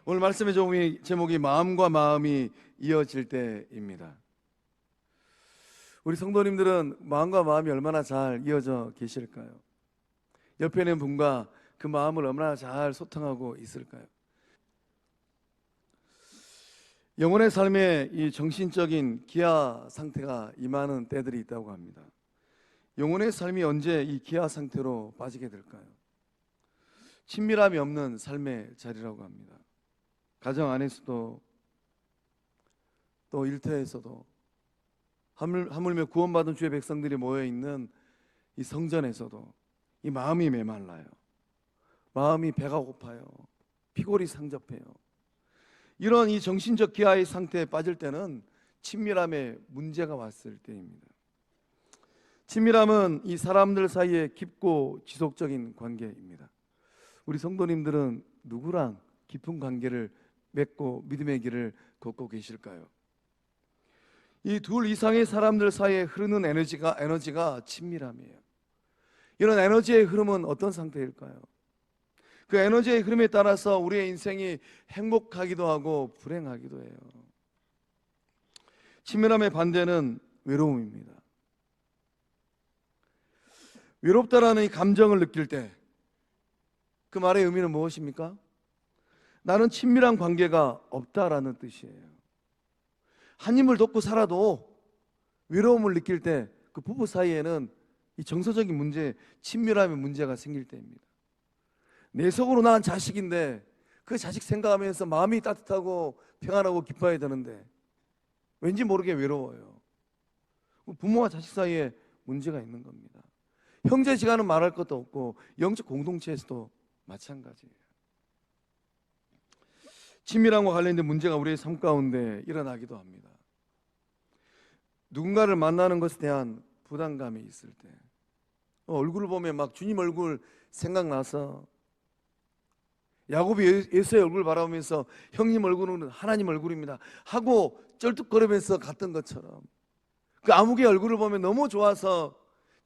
오늘 말씀의 제목이 마음과 마음이 이어질 때입니다. 우리 성도님들은 마음과 마음이 얼마나 잘 이어져 계실까요? 옆에 있는 분과 그 마음을 얼마나 잘 소통하고 있을까요? 영혼의 삶에 이 정신적인 기아 상태가 임하는 때들이 있다고 합니다. 영혼의 삶이 언제 이 기아 상태로 빠지게 될까요? 친밀함이 없는 삶의 자리라고 합니다. 가정 안에서도 또 일터에서도 하물며 구원받은 주의 백성들이 모여있는 이 성전에서도 이 마음이 메말라요. 마음이 배가 고파요. 피골이 상접해요. 이런 이 정신적 기아의 상태에 빠질 때는 친밀함에 문제가 왔을 때입니다. 친밀함은 이 사람들 사이에 깊고 지속적인 관계입니다. 우리 성도님들은 누구랑 깊은 관계를 맺고 믿음의 길을 걷고 계실까요? 이 둘 이상의 사람들 사이에 흐르는 에너지가 친밀함이에요. 이런 에너지의 흐름은 어떤 상태일까요? 그 에너지의 흐름에 따라서 우리의 인생이 행복하기도 하고 불행하기도 해요. 친밀함의 반대는 외로움입니다. 외롭다라는 이 감정을 느낄 때 그 말의 의미는 무엇입니까? 나는 친밀한 관계가 없다라는 뜻이에요. 한 힘을 돕고 살아도 외로움을 느낄 때 그 부부 사이에는 이 정서적인 문제, 친밀함의 문제가 생길 때입니다. 내 속으로 낳은 자식인데 그 자식 생각하면서 마음이 따뜻하고 평안하고 기뻐야 되는데 왠지 모르게 외로워요. 부모와 자식 사이에 문제가 있는 겁니다. 형제지간은 말할 것도 없고 영적 공동체에서도 마찬가지예요. 친밀함과 관련된 문제가 우리의 삶 가운데 일어나기도 합니다. 누군가를 만나는 것에 대한 부담감이 있을 때 얼굴을 보면 막 주님 얼굴 생각나서 야곱이 예수의 얼굴 바라보면서 형님 얼굴은 하나님 얼굴입니다 하고 쩔뚝거리면서 갔던 것처럼 그 아무개 얼굴을 보면 너무 좋아서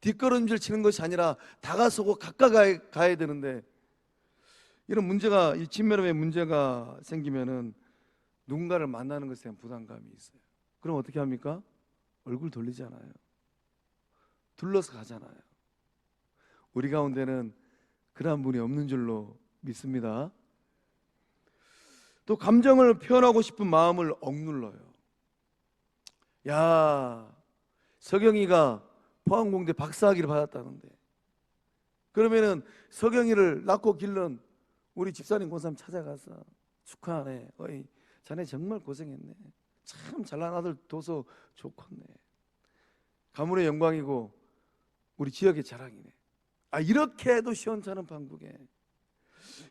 뒷걸음질 치는 것이 아니라 다가서고 가까이 가야 되는데 이런 문제가, 이 친밀함의 문제가 생기면은 누군가를 만나는 것에 대한 부담감이 있어요. 그럼 어떻게 합니까? 얼굴 돌리잖아요. 둘러서 가잖아요. 우리 가운데는 그러한 분이 없는 줄로 믿습니다. 또 감정을 표현하고 싶은 마음을 억눌러요. 야, 서경이가 포항공대 박사학위를 받았다는데 그러면은 서경이를 낳고 기른 우리 집사님 고삼 찾아가서 축하하네. 어이, 자네 정말 고생했네. 참 잘난 아들 둬서 좋겠네. 가문의 영광이고 우리 지역의 자랑이네. 이렇게 해도 시원찮은 판국에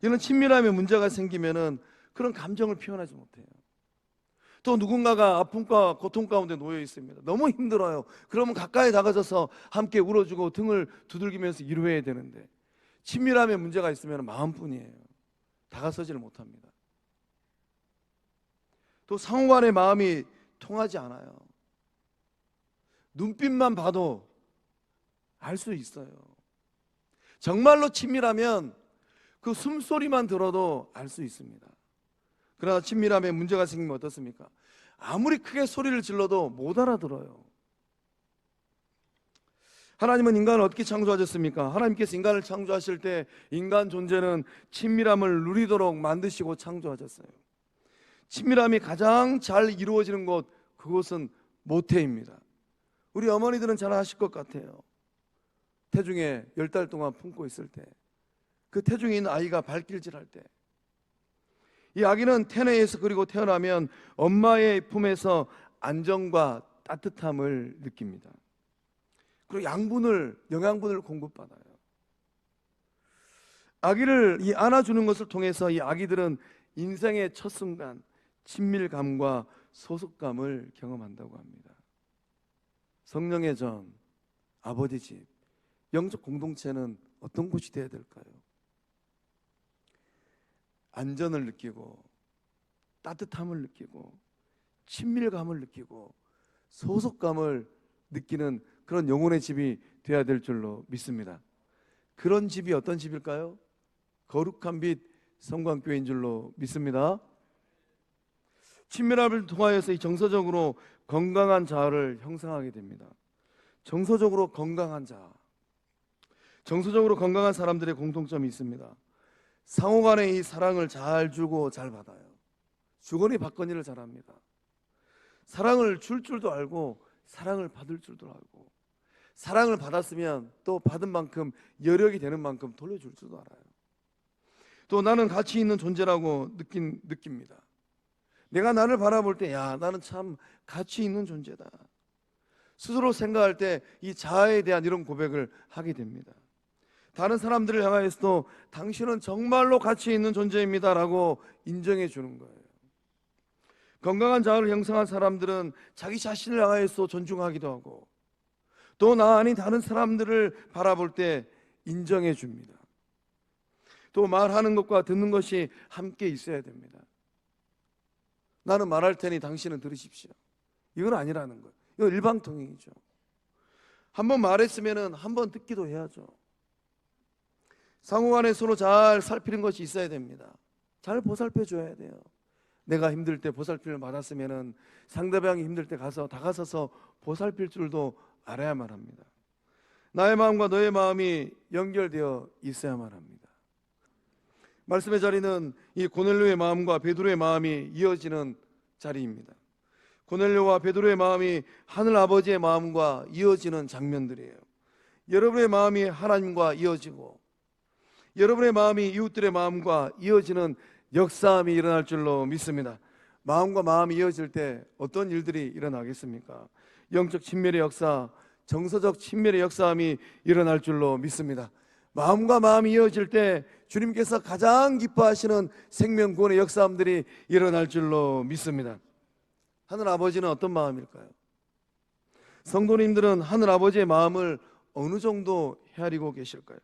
이런 친밀함에 문제가 생기면은 그런 감정을 표현하지 못해요. 또 누군가가 아픔과 고통 가운데 놓여 있습니다. 너무 힘들어요. 그러면 가까이 다가서서 함께 울어주고 등을 두들기면서 위로해야 되는데 친밀함에 문제가 있으면 마음뿐이에요. 다가서지를 못합니다. 또 상호 간의 마음이 통하지 않아요. 눈빛만 봐도 알 수 있어요. 정말로 친밀하면 그 숨소리만 들어도 알 수 있습니다. 그러나 친밀함에 문제가 생기면 어떻습니까? 아무리 크게 소리를 질러도 못 알아들어요. 하나님은 인간을 어떻게 창조하셨습니까? 하나님께서 인간을 창조하실 때 인간 존재는 친밀함을 누리도록 만드시고 창조하셨어요. 친밀함이 가장 잘 이루어지는 곳, 그곳은 모태입니다. 우리 어머니들은 잘 아실 것 같아요. 태중에 10달 동안 품고 있을 때, 그 태중에 있는 아이가 발길질할 때, 이 아기는 태내에서 그리고 태어나면 엄마의 품에서 안정과 따뜻함을 느낍니다. 그리고 영양분을 공급받아요. 아기를 안아주는 것을 통해서 이 아기들은 인생의 첫 순간 친밀감과 소속감을 경험한다고 합니다. 성령의 전, 아버지 집, 영적 공동체는 어떤 곳이 되어야 될까요? 안전을 느끼고 따뜻함을 느끼고 친밀감을 느끼고 소속감을 느끼는 그런 영혼의 집이 되어야 될 줄로 믿습니다. 그런 집이 어떤 집일까요? 거룩한 빛 성광교회인 줄로 믿습니다. 친밀함을 통하여서 이 정서적으로 건강한 자아를 형성하게 됩니다. 정서적으로 건강한 자아. 정서적으로 건강한 사람들의 공통점이 있습니다. 상호간에 이 사랑을 잘 주고 잘 받아요. 주거니 받거니를 잘합니다. 사랑을 줄 줄도 알고 사랑을 받을 줄도 알고, 사랑을 받았으면 또 받은 만큼 여력이 되는 만큼 돌려줄 줄도 알아요. 또 나는 가치 있는 존재라고 느낍니다. 내가 나를 바라볼 때, 야, 나는 참 가치 있는 존재다. 스스로 생각할 때 이 자아에 대한 이런 고백을 하게 됩니다. 다른 사람들을 향하여서도 당신은 정말로 가치 있는 존재입니다 라고 인정해 주는 거예요. 건강한 자아를 형성한 사람들은 자기 자신을 향하여서 존중하기도 하고, 또 나 아닌 다른 사람들을 바라볼 때 인정해 줍니다. 또 말하는 것과 듣는 것이 함께 있어야 됩니다. 나는 말할 테니 당신은 들으십시오. 이건 아니라는 거예요. 이건 일방통행이죠. 한번 말했으면 한번 듣기도 해야죠. 상호간에 서로 잘 살피는 것이 있어야 됩니다. 잘 보살펴 줘야 돼요. 내가 힘들 때 보살핌을 받았으면 상대방이 힘들 때 가서 다가서서 보살필 줄도 알아야만 합니다. 나의 마음과 너의 마음이 연결되어 있어야만 합니다. 말씀의 자리는 이 고넬료의 마음과 베드로의 마음이 이어지는 자리입니다. 고넬료와 베드로의 마음이 하늘 아버지의 마음과 이어지는 장면들이에요. 여러분의 마음이 하나님과 이어지고 여러분의 마음이 이웃들의 마음과 이어지는 역사함이 일어날 줄로 믿습니다. 마음과 마음이 이어질 때 어떤 일들이 일어나겠습니까? 영적 친밀의 역사, 정서적 친밀의 역사함이 일어날 줄로 믿습니다. 마음과 마음이 이어질 때 주님께서 가장 기뻐하시는 생명 구원의 역사함들이 일어날 줄로 믿습니다. 하늘 아버지는 어떤 마음일까요? 성도님들은 하늘 아버지의 마음을 어느 정도 헤아리고 계실까요?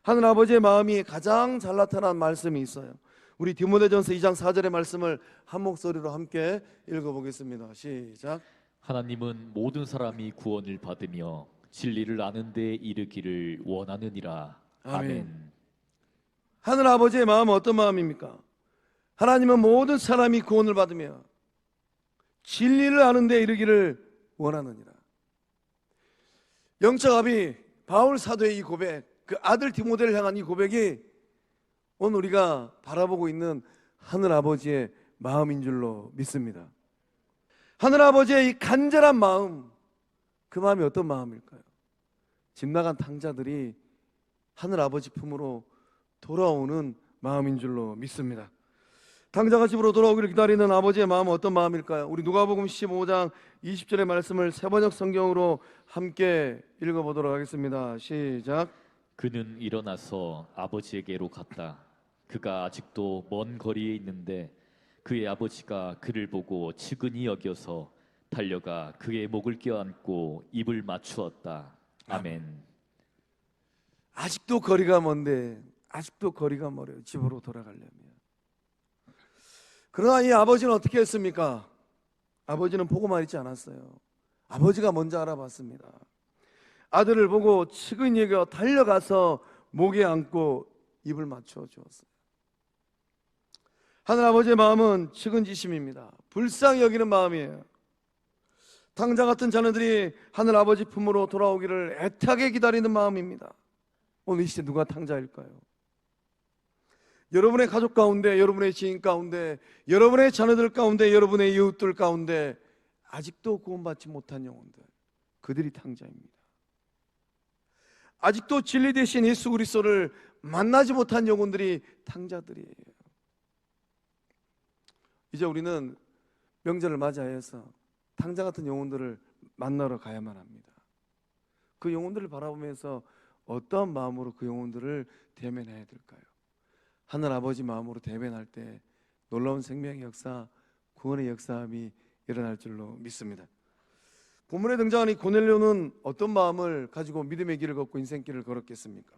하늘 아버지의 마음이 가장 잘 나타난 말씀이 있어요. 우리 디모데전서 2장 4절의 말씀을 한 목소리로 함께 읽어보겠습니다. 시작. 하나님은 모든 사람이 구원을 받으며 진리를 아는 데 이르기를 원하느니라. 아멘. 하늘 아버지의 마음은 어떤 마음입니까? 하나님은 모든 사람이 구원을 받으며 진리를 아는 데 이르기를 원하느니라. 영적 아비 바울 사도의 이 고백, 그 아들 디모데를 향한 이 고백이 오늘 우리가 바라보고 있는 하늘 아버지의 마음인 줄로 믿습니다. 하늘 아버지의 이 간절한 마음, 그 마음이 어떤 마음일까요? 집 나간 탕자들이 하늘 아버지 품으로 돌아오는 마음인 줄로 믿습니다. 탕자가 집으로 돌아오기를 기다리는 아버지의 마음은 어떤 마음일까요? 우리 누가복음 15장 20절의 말씀을 세번역 성경으로 함께 읽어보도록 하겠습니다. 시작. 그는 일어나서 아버지에게로 갔다. 그가 아직도 먼 거리에 있는데 그의 아버지가 그를 보고 측은히 여겨서 달려가 그의 목을 껴안고 입을 맞추었다. 아멘. 아직도 거리가 먼데, 아직도 거리가 멀어요. 집으로 돌아가려면. 그러나 이 아버지는 어떻게 했습니까? 아버지는 보고만 있지 않았어요. 아버지가 먼저 알아봤습니다. 아들을 보고 측은히 여겨 달려가서 목에 안고 입을 맞춰 주었어요. 하늘 아버지의 마음은 측은지심입니다. 불쌍히 여기는 마음이에요. 탕자 같은 자녀들이 하늘 아버지 품으로 돌아오기를 애타게 기다리는 마음입니다. 오늘 이 시대 누가 탕자일까요? 여러분의 가족 가운데, 여러분의 지인 가운데, 여러분의 자녀들 가운데, 여러분의 이웃들 가운데 아직도 구원받지 못한 영혼들, 그들이 탕자입니다. 아직도 진리 되신 예수 그리스도를 만나지 못한 영혼들이 탕자들이에요. 이제 우리는 명절을 맞이해서 탕자 같은 영혼들을 만나러 가야만 합니다. 그 영혼들을 바라보면서 어떠한 마음으로 그 영혼들을 대면해야 될까요? 하늘 아버지 마음으로 대면할 때 놀라운 생명의 역사, 구원의 역사함이 일어날 줄로 믿습니다. 본문에 등장한 이 고넬료는 어떤 마음을 가지고 믿음의 길을 걷고 인생길을 걸었겠습니까?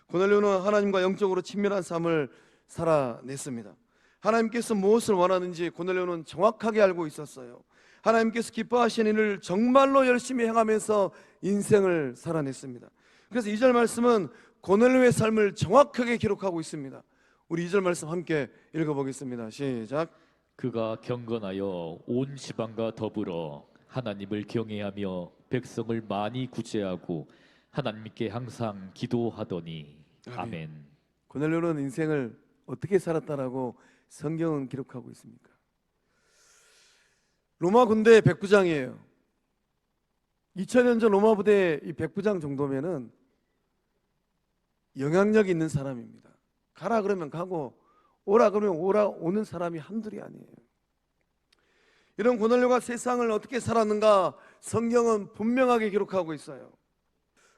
고넬료는 하나님과 영적으로 친밀한 삶을 살아냈습니다. 하나님께서 무엇을 원하는지 고넬료는 정확하게 알고 있었어요. 하나님께서 기뻐하시는 일을 정말로 열심히 행하면서 인생을 살아냈습니다. 그래서 2절 말씀은 고넬료의 삶을 정확하게 기록하고 있습니다. 우리 2절 말씀 함께 읽어보겠습니다. 시작. 그가 경건하여 온 지방과 더불어 하나님을 경외하며 백성을 많이 구제하고 하나님께 항상 기도하더니 아멘. 아멘. 고넬료는 인생을 어떻게 살았다라고 성경은 기록하고 있습니까? 로마 군대 백부장이에요. 2000년 전 로마 부대 이 백부장 정도면은 영향력 있는 사람입니다. 가라 그러면 가고 오라 그러면 오는 사람이 한둘이 아니에요. 이런 고넬료가 세상을 어떻게 살았는가 성경은 분명하게 기록하고 있어요.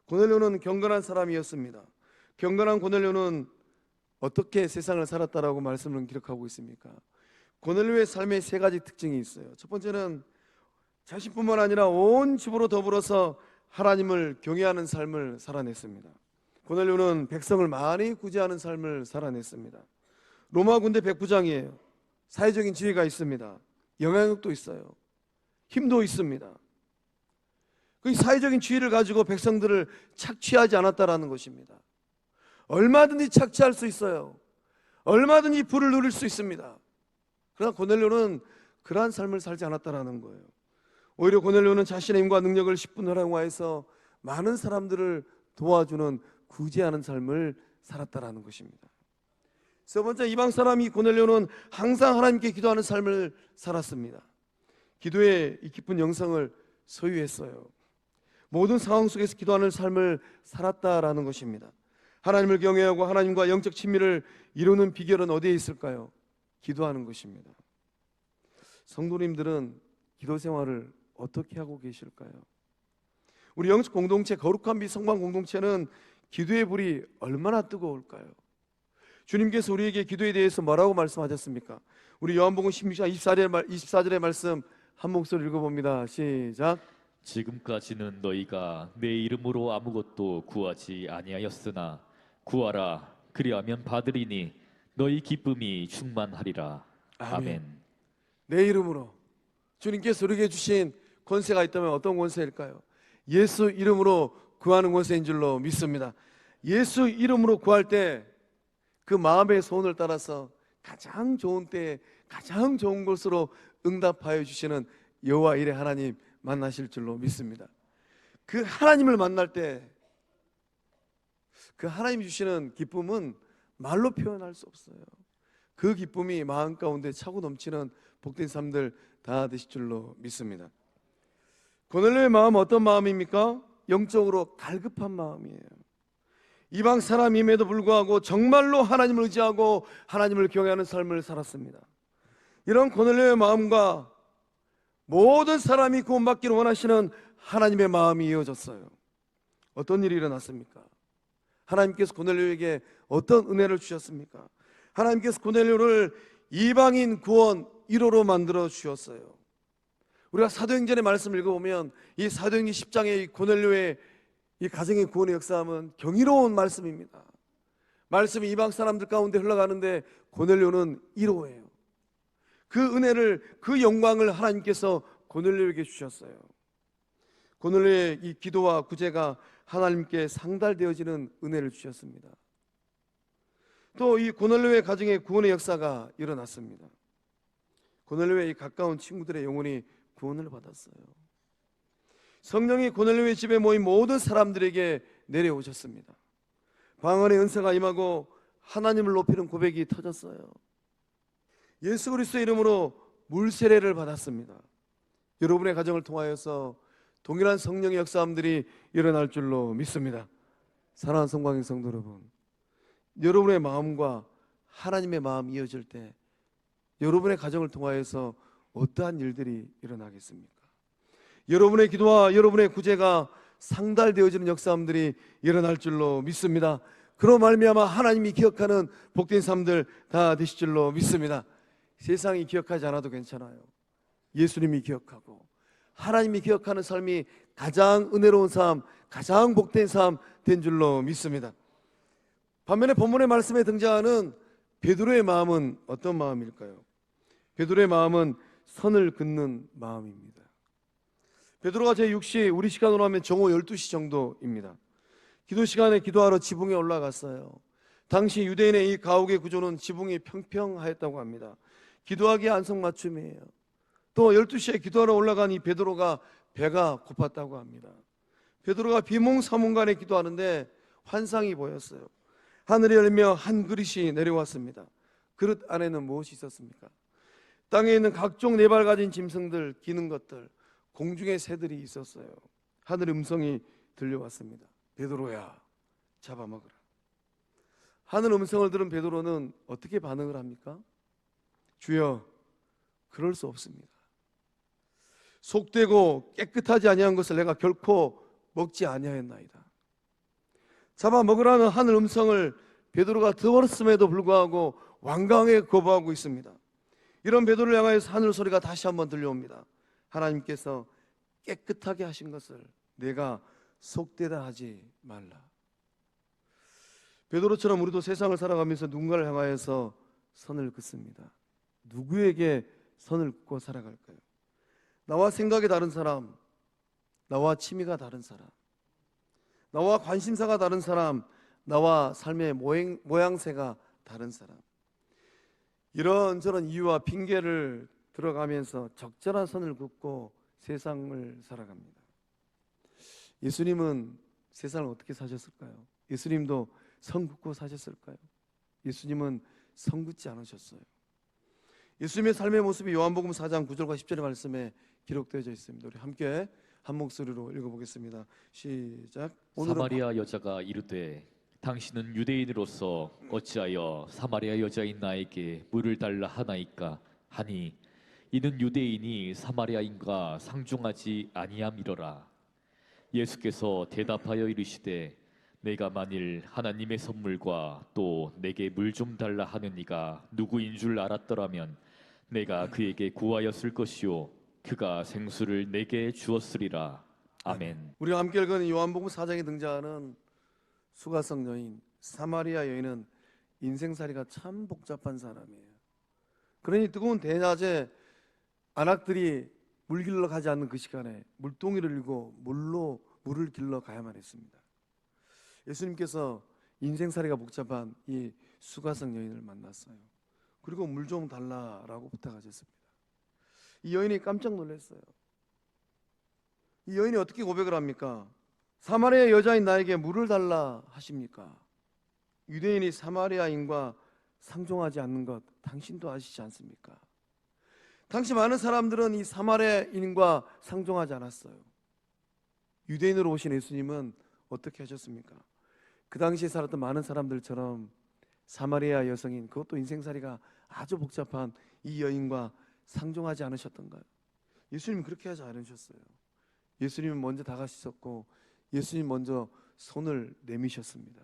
고넬료는 경건한 사람이었습니다. 경건한 고넬료는 어떻게 세상을 살았다라고 말씀을 기록하고 있습니까? 고넬료의 삶에 세 가지 특징이 있어요. 첫 번째는 자신뿐만 아니라 온 집으로 더불어서 하나님을 경외하는 삶을 살아냈습니다. 고넬료는 백성을 많이 구제하는 삶을 살아냈습니다. 로마 군대 백부장이에요. 사회적인 지위가 있습니다. 영향력도 있어요. 힘도 있습니다. 그 사회적인 지위를 가지고 백성들을 착취하지 않았다라는 것입니다. 얼마든지 착취할 수 있어요. 얼마든지 부를 누릴 수 있습니다. 그러나 고넬료는 그러한 삶을 살지 않았다라는 거예요. 오히려 고넬료는 자신의 힘과 능력을 10분 활용하여서 많은 사람들을 도와주는 구제하는 삶을 살았다라는 것입니다. 세 번째, 이방 사람이 고넬료는 항상 하나님께 기도하는 삶을 살았습니다. 기도의 이 깊은 영성을 소유했어요. 모든 상황 속에서 기도하는 삶을 살았다라는 것입니다. 하나님을 경외하고 하나님과 영적 친밀을 이루는 비결은 어디에 있을까요? 기도하는 것입니다. 성도님들은 기도 생활을 어떻게 하고 계실까요? 우리 영적 공동체, 거룩한 빛 성방 공동체는 기도의 불이 얼마나 뜨거울까요? 주님께서 우리에게 기도에 대해서 뭐라고 말씀하셨습니까? 우리 요한복음 16장 24절의 말씀 한 목소리 읽어봅니다. 시작. 지금까지는 너희가 내 이름으로 아무것도 구하지 아니하였으나 구하라 그리하면 받으리니 너희 기쁨이 충만하리라. 아멘. 내 이름으로 주님께서 우리에게 주신 권세가 있다면 어떤 권세일까요? 예수 이름으로 구하는 권세인 줄로 믿습니다. 예수 이름으로 구할 때 그 마음의 소원을 따라서 가장 좋은 때에 가장 좋은 것으로 응답하여 주시는 여호와 이레 하나님 만나실 줄로 믿습니다. 그 하나님을 만날 때 그 하나님 주시는 기쁨은 말로 표현할 수 없어요. 그 기쁨이 마음 가운데 차고 넘치는 복된 삶들 다 되실 줄로 믿습니다. 고넬료의 마음은 어떤 마음입니까? 영적으로 갈급한 마음이에요. 이방 사람임에도 불구하고 정말로 하나님을 의지하고 하나님을 경외하는 삶을 살았습니다. 이런 고넬료의 마음과 모든 사람이 구원받기를 원하시는 하나님의 마음이 이어졌어요. 어떤 일이 일어났습니까? 하나님께서 고넬료에게 어떤 은혜를 주셨습니까? 하나님께서 고넬료를 이방인 구원 1호로 만들어 주셨어요. 우리가 사도행전의 말씀을 읽어보면 이 사도행전 10장의 이 고넬료의 이 가정의 구원의 역사함은 경이로운 말씀입니다. 말씀이 이방 사람들 가운데 흘러가는데 고넬료는 1호예요. 그 은혜를, 그 영광을 하나님께서 고넬료에게 주셨어요. 고넬료의 이 기도와 구제가 하나님께 상달되어지는 은혜를 주셨습니다. 또 이 고넬료의 가정의 구원의 역사가 일어났습니다. 고넬료의 이 가까운 친구들의 영혼이 구원을 받았어요. 성령이 고넬료의 집에 모인 모든 사람들에게 내려오셨습니다. 방언의 은사가 임하고 하나님을 높이는 고백이 터졌어요. 예수 그리스도의 이름으로 물세례를 받았습니다. 여러분의 가정을 통하여서 동일한 성령의 역사함들이 일어날 줄로 믿습니다. 사랑하는 성광의 성도 여러분, 여러분의 마음과 하나님의 마음이 이어질 때 여러분의 가정을 통하여서 어떠한 일들이 일어나겠습니까? 여러분의 기도와 여러분의 구제가 상달되어지는 역사함들이 일어날 줄로 믿습니다. 그로 말미암아 하나님이 기억하는 복된 삶들 다 되실 줄로 믿습니다. 세상이 기억하지 않아도 괜찮아요. 예수님이 기억하고 하나님이 기억하는 삶이 가장 은혜로운 삶, 가장 복된 삶 된 줄로 믿습니다. 반면에 본문의 말씀에 등장하는 베드로의 마음은 어떤 마음일까요? 베드로의 마음은 선을 긋는 마음입니다. 베드로가 제6시 우리 시간으로 하면 정오 12시 정도입니다. 기도 시간에 기도하러 지붕에 올라갔어요. 당시 유대인의 이 가옥의 구조는 지붕이 평평하였다고 합니다. 기도하기에 안성맞춤이에요. 또 12시에 기도하러 올라간 이 베드로가 배가 고팠다고 합니다. 베드로가 비몽사몽간에 기도하는데 환상이 보였어요. 하늘이 열며 한 그릇이 내려왔습니다. 그릇 안에는 무엇이 있었습니까? 땅에 있는 각종 네 발 가진 짐승들, 기는 것들, 공중의 새들이 있었어요. 하늘 음성이 들려왔습니다. 베드로야, 잡아먹으라. 하늘 음성을 들은 베드로는 어떻게 반응을 합니까? 주여, 그럴 수 없습니다. 속되고 깨끗하지 아니한 것을 내가 결코 먹지 아니하였나이다. 잡아먹으라는 하늘 음성을 베드로가 들었음에도 불구하고 완강하게 거부하고 있습니다. 이런 베드로를 향하여서 하늘 소리가 다시 한번 들려옵니다. 하나님께서 깨끗하게 하신 것을 내가 속되다 하지 말라. 베드로처럼 우리도 세상을 살아가면서 누군가를 향하여서 선을 긋습니다. 누구에게 선을 긋고 살아갈까요? 나와 생각이 다른 사람, 나와 취미가 다른 사람, 나와 관심사가 다른 사람, 나와 삶의 모양새가 다른 사람, 이런저런 이유와 핑계를 들어가면서 적절한 선을 긋고 세상을 살아갑니다. 예수님은 세상을 어떻게 사셨을까요? 예수님도 선 긋고 사셨을까요? 예수님은 선 긋지 않으셨어요. 예수님의 삶의 모습이 요한복음 4장 9절과 10절의 말씀에 기록되어 있습니다. 우리 함께 한 목소리로 읽어보겠습니다. 시작. 사마리아 여자가 이르되 당신은 유대인으로서 어찌하여 사마리아 여자인 나에게 물을 달라 하나이까 하니 이는 유대인이 사마리아인과 상종하지 아니함이로라. 예수께서 대답하여 이르시되 내가 만일 하나님의 선물과 또 내게 물 좀 달라 하는 이가 누구인 줄 알았더라면 내가 그에게 구하였을 것이요 그가 생수를 내게 주었으리라. 아멘. 우리가 함께 읽은 요한복음 4장에 등장하는 수가성 여인, 사마리아 여인은 인생살이가 참 복잡한 사람이에요. 그러니 뜨거운 대낮에 안악들이 물 길러 가지 않는 그 시간에 물동이를 들고 물로 물을 길러 가야만 했습니다. 예수님께서 인생살이가 복잡한 이 수가성 여인을 만났어요. 그리고 물 좀 달라라고 부탁하셨습니다. 이 여인이 깜짝 놀랐어요. 이 여인이 어떻게 고백을 합니까? 사마리아 여자인 나에게 물을 달라 하십니까? 유대인이 사마리아인과 상종하지 않는 것 당신도 아시지 않습니까? 당시 많은 사람들은 이 사마리아인과 상종하지 않았어요. 유대인으로 오신 예수님은 어떻게 하셨습니까? 그 당시에 살았던 많은 사람들처럼 사마리아 여성인, 그것도 인생살이가 아주 복잡한 이 여인과 상종하지 않으셨던가요? 예수님은 그렇게 하지 않으셨어요. 예수님은 먼저 다가가셨고 예수님 먼저 손을 내미셨습니다.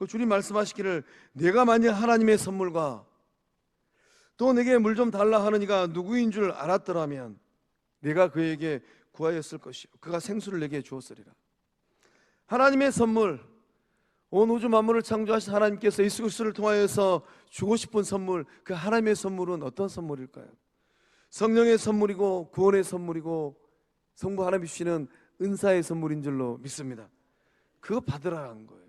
주님 말씀하시기를 내가 만일 하나님의 선물과 또 내게 물 좀 달라 하는 이가 누구인 줄 알았더라면 내가 그에게 구하였을 것이요 그가 생수를 내게 주었으리라. 하나님의 선물, 온 우주 만물을 창조하신 하나님께서 예수 그리스도를 통하여서 주고 싶은 선물, 그 하나님의 선물은 어떤 선물일까요? 성령의 선물이고 구원의 선물이고 성부 하나님이 주시는 은사의 선물인 줄로 믿습니다. 그거 받으라는 거예요.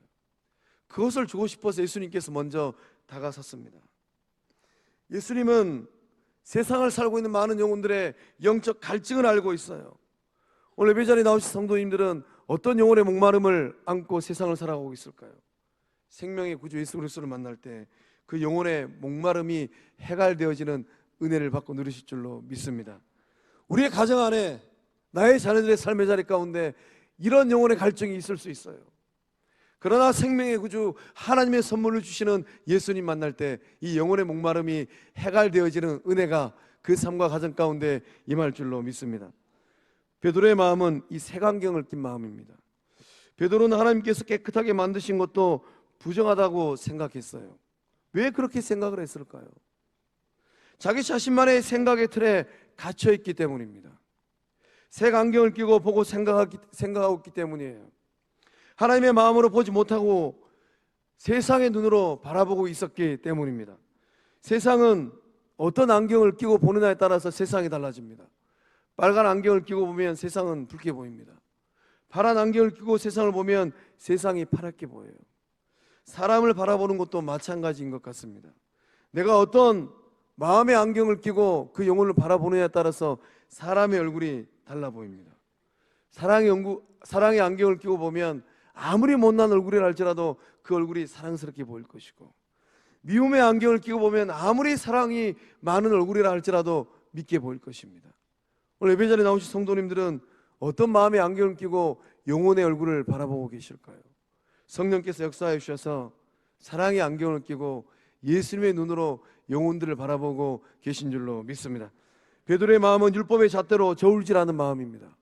그것을 주고 싶어서 예수님께서 먼저 다가섰습니다. 예수님은 세상을 살고 있는 많은 영혼들의 영적 갈증을 알고 있어요. 오늘 예배 자리에 나오신 성도님들은 어떤 영혼의 목마름을 안고 세상을 살아가고 있을까요? 생명의 구주 예수 그리스도를 만날 때 그 영혼의 목마름이 해갈되어지는 은혜를 받고 누리실 줄로 믿습니다. 우리의 가정 안에 나의 자녀들의 삶의 자리 가운데 이런 영혼의 갈증이 있을 수 있어요. 그러나 생명의 구주 하나님의 선물을 주시는 예수님 만날 때 이 영혼의 목마름이 해갈되어지는 은혜가 그 삶과 가정 가운데 임할 줄로 믿습니다. 베드로의 마음은 이 색안경을 낀 마음입니다. 베드로는 하나님께서 깨끗하게 만드신 것도 부정하다고 생각했어요. 왜 그렇게 생각을 했을까요? 자기 자신만의 생각의 틀에 갇혀있기 때문입니다. 색안경을 끼고 보고 생각하고 있기 때문이에요. 하나님의 마음으로 보지 못하고 세상의 눈으로 바라보고 있었기 때문입니다. 세상은 어떤 안경을 끼고 보느냐에 따라서 세상이 달라집니다. 빨간 안경을 끼고 보면 세상은 붉게 보입니다. 파란 안경을 끼고 세상을 보면 세상이 파랗게 보여요. 사람을 바라보는 것도 마찬가지인 것 같습니다. 내가 어떤 마음의 안경을 끼고 그 영혼을 바라보느냐에 따라서 사람의 얼굴이 달라 보입니다. 사랑의 안경을 끼고 보면 아무리 못난 얼굴이라 할지라도 그 얼굴이 사랑스럽게 보일 것이고, 미움의 안경을 끼고 보면 아무리 사랑이 많은 얼굴이라 할지라도 믿게 보일 것입니다. 오늘 예배 자리에 나오신 성도님들은 어떤 마음의 안경을 끼고 영혼의 얼굴을 바라보고 계실까요? 성령께서 역사해 주셔서 사랑의 안경을 끼고 예수님의 눈으로 영혼들을 바라보고 계신 줄로 믿습니다. 베드로의 마음은 율법의 잣대로 저울질하는 마음입니다.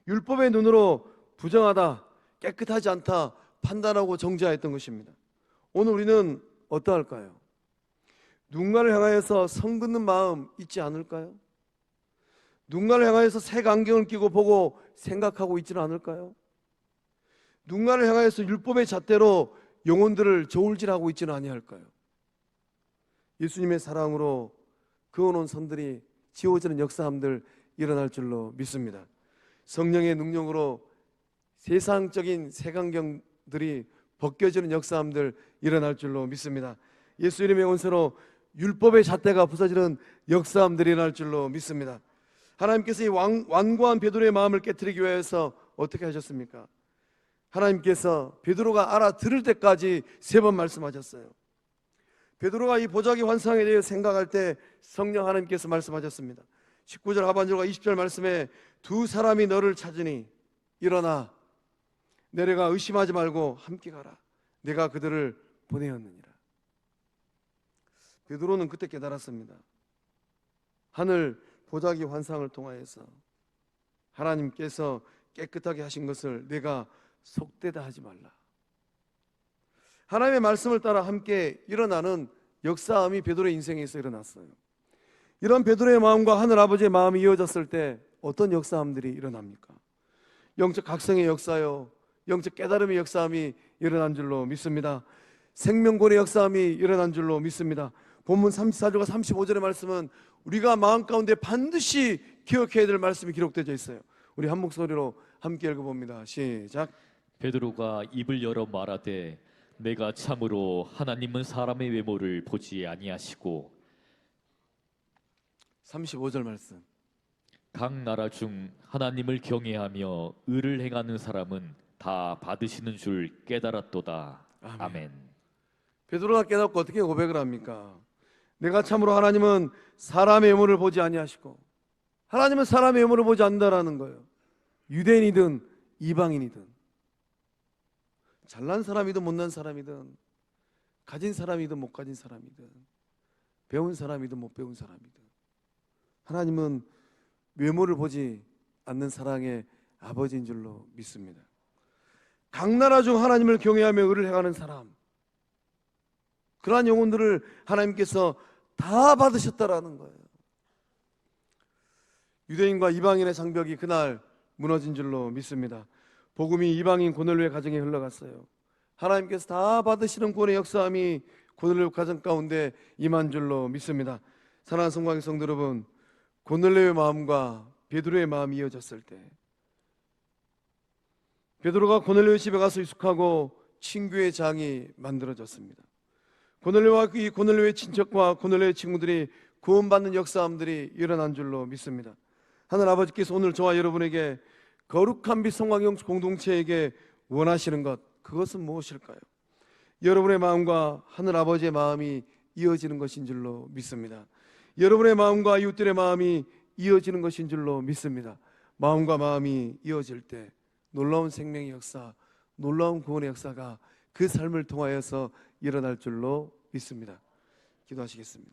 율법의 눈으로 부정하다, 깨끗하지 않다 판단하고 정죄하였던 것입니다. 오늘 우리는 어떠할까요? 누군가를 향하여서 성 긋는 마음 있지 않을까요? 누군가를 향하여서 색 안경을 끼고 보고 생각하고 있지는 않을까요? 누군가를 향하여서 율법의 잣대로 영혼들을 저울질하고 있지는 아니할까요? 예수님의 사랑으로 그어놓은 선들이 지워지는 역사함들 일어날 줄로 믿습니다. 성령의 능력으로 세상적인 색안경들이 벗겨지는 역사함들 일어날 줄로 믿습니다. 예수 이름의 원세로 율법의 잣대가 부서지는 역사함들이 일어날 줄로 믿습니다. 하나님께서 이 완고한 베드로의 마음을 깨트리기 위해서 어떻게 하셨습니까? 하나님께서 베드로가 알아들을 때까지 3번 말씀하셨어요. 베드로가 이 보자기 환상에 대해 생각할 때 성령 하나님께서 말씀하셨습니다. 19절 하반절과 20절 말씀에 두 사람이 너를 찾으니 일어나 내려가 의심하지 말고 함께 가라. 내가 그들을 보내었느니라. 베드로는 그때 깨달았습니다. 하늘 보자기 환상을 통하여서 하나님께서 깨끗하게 하신 것을 내가 속되다 하지 말라. 하나님의 말씀을 따라 함께 일어나는 역사함이 베드로의 인생에서 일어났어요. 이런 베드로의 마음과 하늘 아버지의 마음이 이어졌을 때 어떤 역사함들이 일어납니까? 영적 각성의 역사요, 영적 깨달음의 역사함이 일어난 줄로 믿습니다. 생명권의 역사함이 일어난 줄로 믿습니다. 본문 34절과 35절의 말씀은 우리가 마음 가운데 반드시 기억해야 될 말씀이 기록되어 있어요. 우리 한 목소리로 함께 읽어봅니다. 시작. 베드로가 입을 열어 말하되 내가 참으로 하나님은 사람의 외모를 보지 아니하시고 35절 말씀. 각 나라 중 하나님을 경외하며 의를 행하는 사람은 다 받으시는 줄 깨달았도다. 아멘. 아멘. 베드로가 깨닫고 어떻게 고백을 합니까? 내가 참으로 하나님은 사람의 외모를 보지 아니하시고, 하나님은 사람의 외모를 보지 않는다라는 거예요. 유대인이든 이방인이든, 잘난 사람이든 못난 사람이든, 가진 사람이든 못 가진 사람이든, 배운 사람이든 못 배운 사람이든, 하나님은 외모를 보지 않는 사랑의 아버지인 줄로 믿습니다. 각 나라 중 하나님을 경외하며 의를 행하는 사람, 그러한 영혼들을 하나님께서 다 받으셨다라는 거예요. 유대인과 이방인의 장벽이 그날 무너진 줄로 믿습니다. 복음이 이방인 고넬료의 가정에 흘러갔어요. 하나님께서 다 받으시는 구원의 역사함이 고넬료 가정 가운데 임한 줄로 믿습니다. 사랑하는 성광의 성도 여러분, 고넬료의 마음과 베드로의 마음이 이어졌을 때, 베드로가 고넬료의 집에 가서 유숙하고 친교의 장이 만들어졌습니다. 고넬료와 이 고넬료의 친척과 고넬료의 친구들이 구원받는 역사함들이 일어난 줄로 믿습니다. 하늘 아버지께서 오늘 저와 여러분에게 거룩한 빛 성광영 공동체에게 원하시는 것, 그것은 무엇일까요? 여러분의 마음과 하늘 아버지의 마음이 이어지는 것인 줄로 믿습니다. 여러분의 마음과 이웃들의 마음이 이어지는 것인 줄로 믿습니다. 마음과 마음이 이어질 때 놀라운 생명의 역사, 놀라운 구원의 역사가 그 삶을 통하여서 일어날 줄로 믿습니다. 기도하시겠습니다.